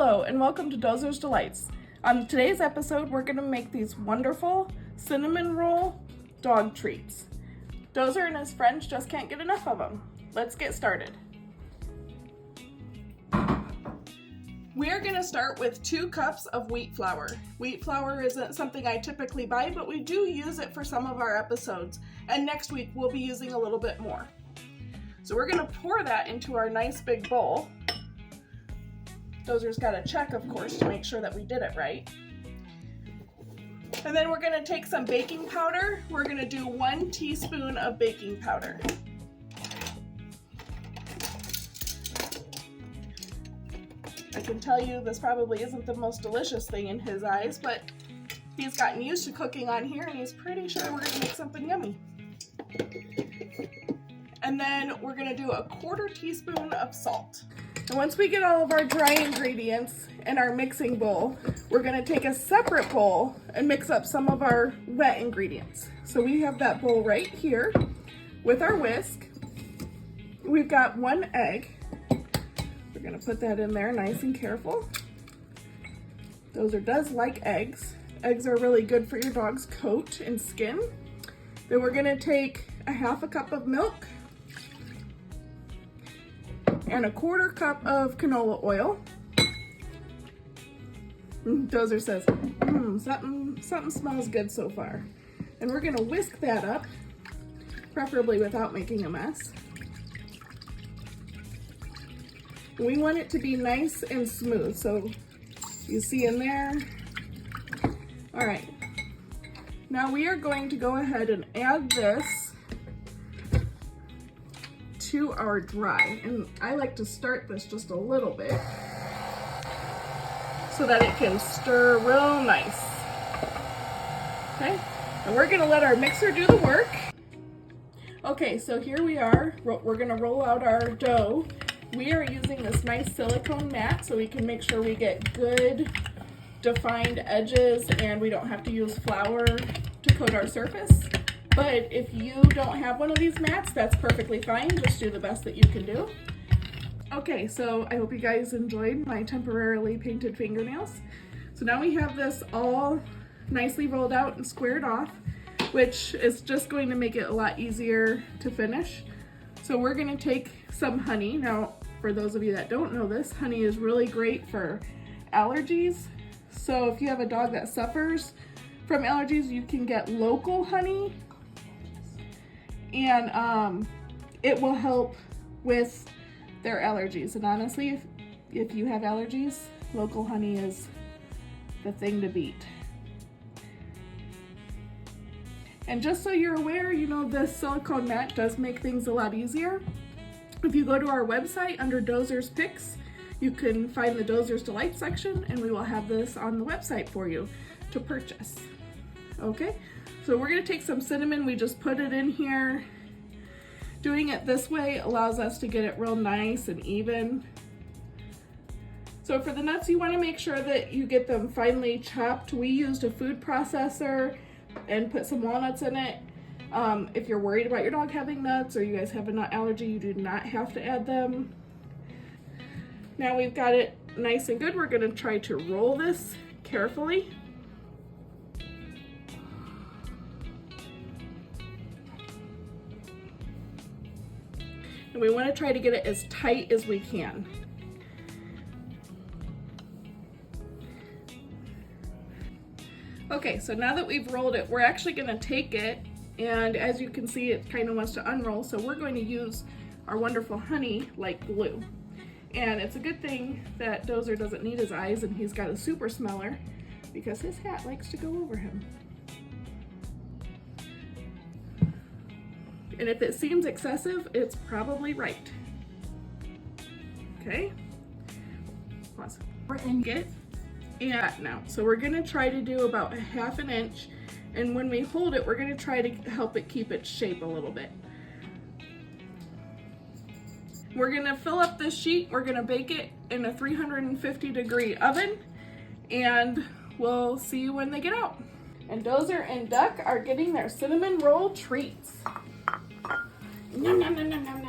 Hello and welcome to Dozer's Delights. On today's episode, we're going to make these wonderful cinnamon roll dog treats. Dozer and his friends just can't get enough of them. Let's get started. We are going to start with 2 cups of wheat flour. Wheat flour isn't something I typically buy, but we do use it for some of our episodes. And next week we'll be using a little bit more. So we're going to pour that into our nice big bowl. Dozer's got to check, of course, to make sure that we did it right. And then we're going to take some baking powder. We're going to do 1 teaspoon of baking powder. I can tell you this probably isn't the most delicious thing in his eyes, but he's gotten used to cooking on here and he's pretty sure we're going to make something yummy. And then we're going to do 1/4 teaspoon of salt. And once we get all of our dry ingredients in our mixing bowl, we're going to take a separate bowl and mix up some of our wet ingredients. So we have that bowl right here with our whisk. We've got 1 egg. We're going to put that in there nice and careful. Dozer does like eggs. Eggs are really good for your dog's coat and skin. Then we're going to take 1/2 cup of milk and 1/4 cup of canola oil. Dozer says, something smells good so far. And we're gonna whisk that up, preferably without making a mess. We want it to be nice and smooth, so you see in there. All right, now we are going to go ahead and add this to our dry, and I like to start this just a little bit so that it can stir real nice. Okay, and we're gonna let our mixer do the work. Okay, so here we are. We're gonna roll out our dough. We are using this nice silicone mat so we can make sure we get good defined edges and we don't have to use flour to coat our surface. But if you don't have one of these mats, that's perfectly fine. Just do the best that you can do. Okay, so I hope you guys enjoyed my temporarily painted fingernails. So now we have this all nicely rolled out and squared off, which is just going to make it a lot easier to finish. So we're gonna take some honey. Now, for those of you that don't know this, honey is really great for allergies. So if you have a dog that suffers from allergies, you can get local honey. And it will help with their allergies. And honestly, if you have allergies, local honey is the thing to beat. And just so you're aware, you know, this silicone mat does make things a lot easier. If you go to our website under Dozer's Picks, you can find the Dozer's Delight section, and we will have this on the website for you to purchase. Okay, so we're gonna take some cinnamon. We just put it in here. Doing it this way allows us to get it real nice and even. So for the nuts, you wanna make sure that you get them finely chopped. We used a food processor and put some walnuts in it. If you're worried about your dog having nuts or you guys have a nut allergy, you do not have to add them. Now we've got it nice and good. We're gonna try to roll this carefully. And we want to try to get it as tight as we can. Okay, so now that we've rolled it, we're actually going to take it, and as you can see, it kind of wants to unroll, so we're going to use our wonderful honey like glue. And it's a good thing that Dozer doesn't need his eyes and he's got a super smeller because his hat likes to go over him. And if it seems excessive, it's probably right. Okay, pause. And get it now. So we're gonna try to do about 1/2 inch, and when we hold it, we're gonna try to help it keep its shape a little bit. We're gonna fill up this sheet. We're gonna bake it in a 350-degree oven, and we'll see you when they get out. And Dozer and Duck are getting their cinnamon roll treats. Nom, nom, nom, nom, nom,